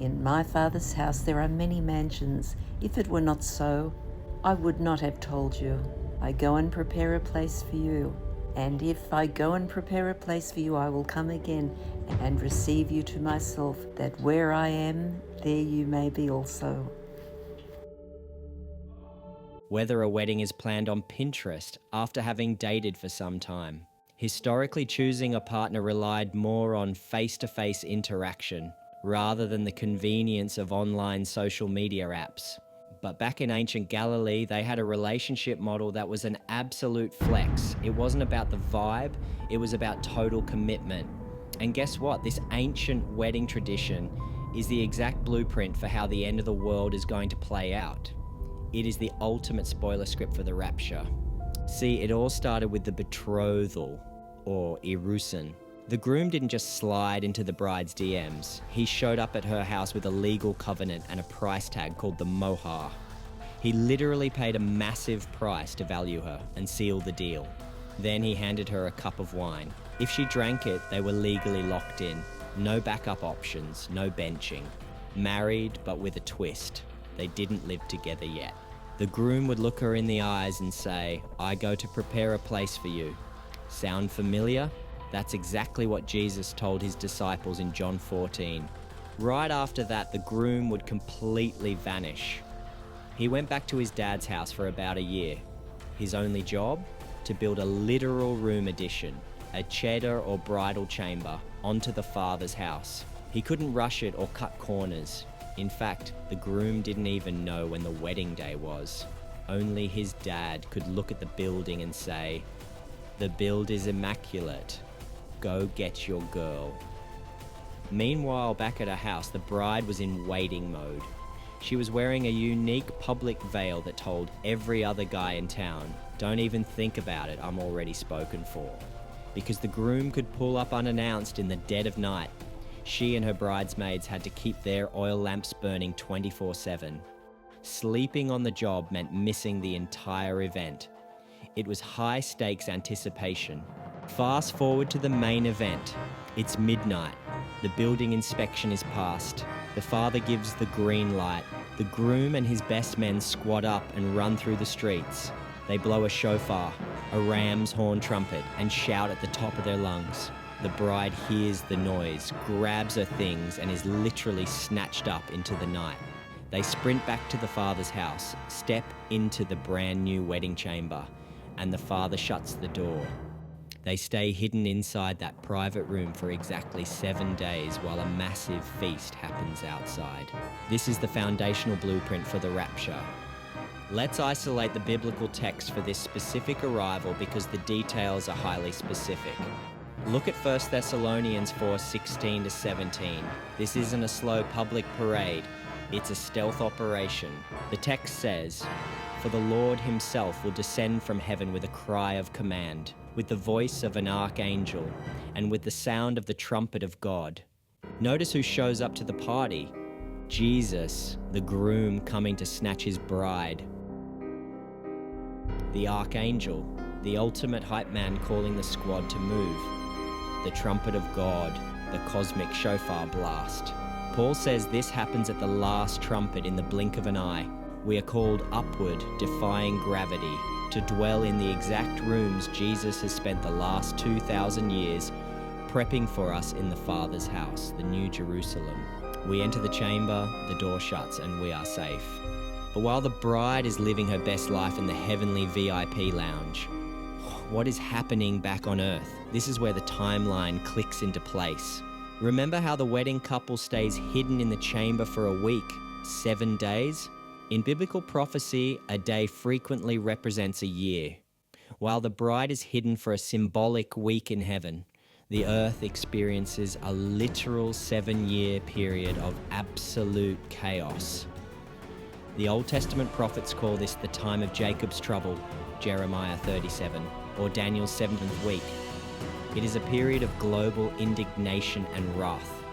In my Father's house there are many mansions. If it were not so, I would not have told you. I go and prepare a place for you. And if I go and prepare a place for you, I will come again and receive you to myself, that where I am, there you may be also. Whether a wedding is planned on Pinterest after having dated for some time. Historically, choosing a partner relied more on face-to-face interaction rather than the convenience of online social media apps. But back in ancient Galilee, they had a relationship model that was an absolute flex. It wasn't about the vibe, it was about total commitment. And guess what? This ancient wedding tradition is the exact blueprint for how the end of the world is going to play out. It is the ultimate spoiler script for the Rapture. See, it all started with the betrothal, or erusin. The groom didn't just slide into the bride's DMs. He showed up at her house with a legal covenant and a price tag called the mohar. He literally paid a massive price to value her and seal the deal. Then he handed her a cup of wine. If she drank it, they were legally locked in. No backup options, no benching. Married, but with a twist. They didn't live together yet. The groom would look her in the eyes and say, "I go to prepare a place for you." Sound familiar? That's exactly what Jesus told his disciples in John 14. Right after that, the groom would completely vanish. He went back to his dad's house for about a year. His only job? To build a literal room addition, a cheddar or bridal chamber, onto the Father's house. He couldn't rush it or cut corners. In fact, the groom didn't even know when the wedding day was. Only his dad could look at the building and say, "The build is immaculate. Go get your girl." Meanwhile, back at her house, the bride was in waiting mode. She was wearing a unique public veil that told every other guy in town, "Don't even think about it, I'm already spoken for." Because the groom could pull up unannounced in the dead of night, she and her bridesmaids had to keep their oil lamps burning 24/7. Sleeping on the job meant missing the entire event. It was high-stakes anticipation. Fast forward to the main event. It's midnight. The building inspection is passed. The father gives the green light. The groom and his best men squad up and run through the streets. They blow a shofar, a ram's horn trumpet, and shout at the top of their lungs. The bride hears the noise, grabs her things, and is literally snatched up into the night. They sprint back to the father's house, step into the brand new wedding chamber, and the father shuts the door. They stay hidden inside that private room for exactly 7 days while a massive feast happens outside. This is the foundational blueprint for the Rapture. Let's isolate the biblical text for this specific arrival because the details are highly specific. Look at 1 Thessalonians 4:16-17. This isn't a slow public parade, it's a stealth operation. The text says, "For the Lord himself will descend from heaven with a cry of command, with the voice of an archangel, and with the sound of the trumpet of God." Notice who shows up to the party. Jesus, the groom coming to snatch his bride. The archangel, the ultimate hype man calling the squad to move. The trumpet of God, the cosmic shofar blast. Paul says this happens at the last trumpet in the blink of an eye. We are called upward, defying gravity, to dwell in the exact rooms Jesus has spent the last 2,000 years prepping for us in the Father's house, the New Jerusalem. We enter the chamber, the door shuts, and we are safe. But while the bride is living her best life in the heavenly VIP lounge, what is happening back on earth? This is where the timeline clicks into place. Remember how the wedding couple stays hidden in the chamber for a week, 7 days? In biblical prophecy, a day frequently represents a year. While the bride is hidden for a symbolic week in heaven, the earth experiences a literal 7-year period of absolute chaos. The Old Testament prophets call this the time of Jacob's trouble, Jeremiah 37, or Daniel's 7th week. It is a period of global indignation and wrath.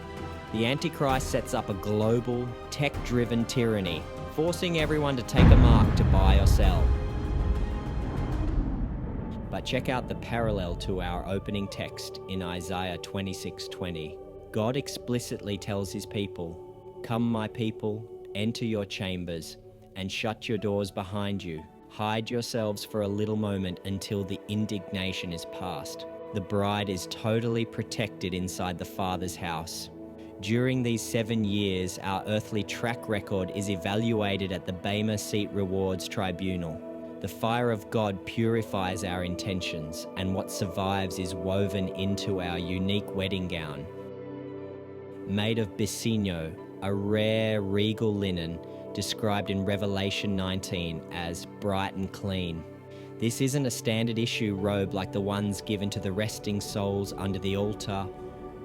The Antichrist sets up a global, tech-driven tyranny, forcing everyone to take a mark to buy or sell. But check out the parallel to our opening text in Isaiah 26:20. God explicitly tells his people, Come, my people, enter your chambers, and shut your doors behind you. Hide yourselves for a little moment until the indignation is past. The bride is totally protected inside the Father's house. During these 7 years, our earthly track record is evaluated at the Bema Seat Rewards Tribunal. The fire of God purifies our intentions, and what survives is woven into our unique wedding gown. Made of bicino, a rare regal linen described in Revelation 19 as bright and clean. This isn't a standard issue robe like the ones given to the resting souls under the altar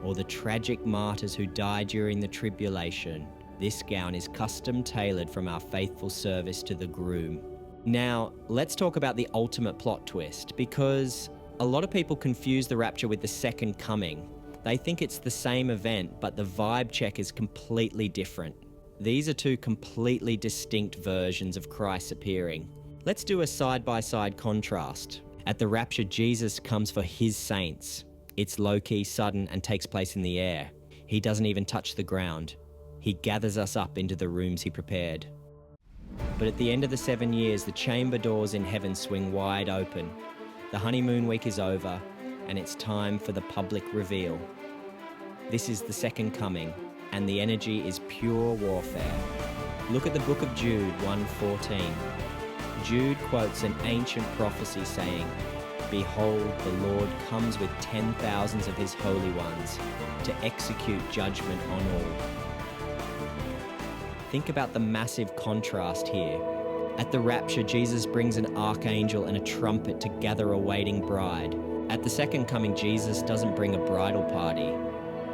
or the tragic martyrs who died during the tribulation. This gown is custom tailored from our faithful service to the groom. Now, let's talk about the ultimate plot twist, because a lot of people confuse the rapture with the second coming. They think it's the same event, but the vibe check is completely different. These are two completely distinct versions of Christ appearing. Let's do a side-by-side contrast. At the rapture, Jesus comes for his saints. It's low-key, sudden, and takes place in the air. He doesn't even touch the ground. He gathers us up into the rooms he prepared. But at the end of the 7 years, the chamber doors in heaven swing wide open. The honeymoon week is over, and it's time for the public reveal. This is the second coming, and the energy is pure warfare. Look at the book of Jude 1:14. Jude quotes an ancient prophecy saying, "Behold, the Lord comes with 10,000s of his holy ones to execute judgment on all." Think about the massive contrast here. At the rapture, Jesus brings an archangel and a trumpet to gather a waiting bride. At the second coming, Jesus doesn't bring a bridal party.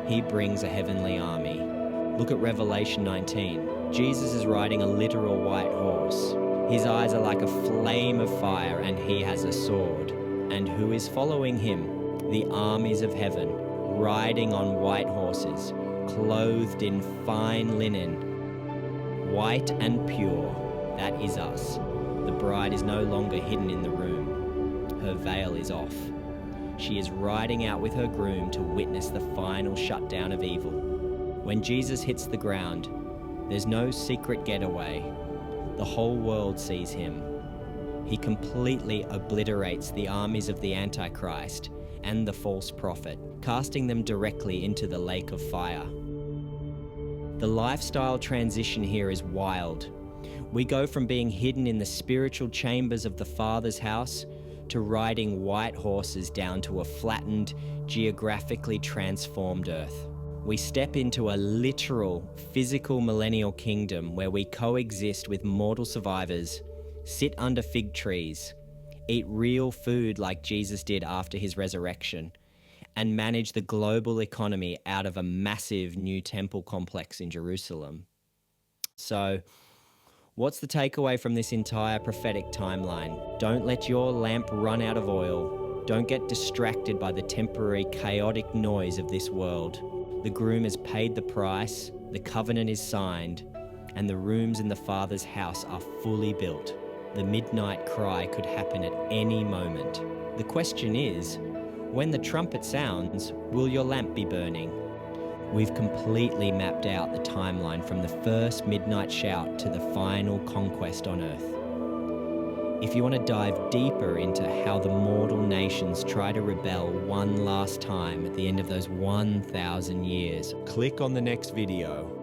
He brings a heavenly army. Look at Revelation 19. Jesus is riding a literal white horse. His eyes are like a flame of fire, and he has a sword. And who is following him? The armies of heaven, riding on white horses, clothed in fine linen, white and pure. That is us. The bride is no longer hidden in the room. Her veil is off. She is riding out with her groom to witness the final shutdown of evil. When Jesus hits the ground, there's no secret getaway. The whole world sees him. He completely obliterates the armies of the Antichrist and the false prophet, casting them directly into the lake of fire. The lifestyle transition here is wild. We go from being hidden in the spiritual chambers of the Father's house to riding white horses down to a flattened, geographically transformed earth. We step into a literal, physical millennial kingdom where we coexist with mortal survivors, sit under fig trees, eat real food like Jesus did after his resurrection, and manage the global economy out of a massive new temple complex in Jerusalem. So, what's the takeaway from this entire prophetic timeline? Don't let your lamp run out of oil. Don't get distracted by the temporary chaotic noise of this world. The groom has paid the price, the covenant is signed, and the rooms in the Father's house are fully built. The midnight cry could happen at any moment. The question is, when the trumpet sounds, will your lamp be burning? We've completely mapped out the timeline from the first midnight shout to the final conquest on earth. If you want to dive deeper into how the mortal nations try to rebel one last time at the end of those 1,000 years, click on the next video.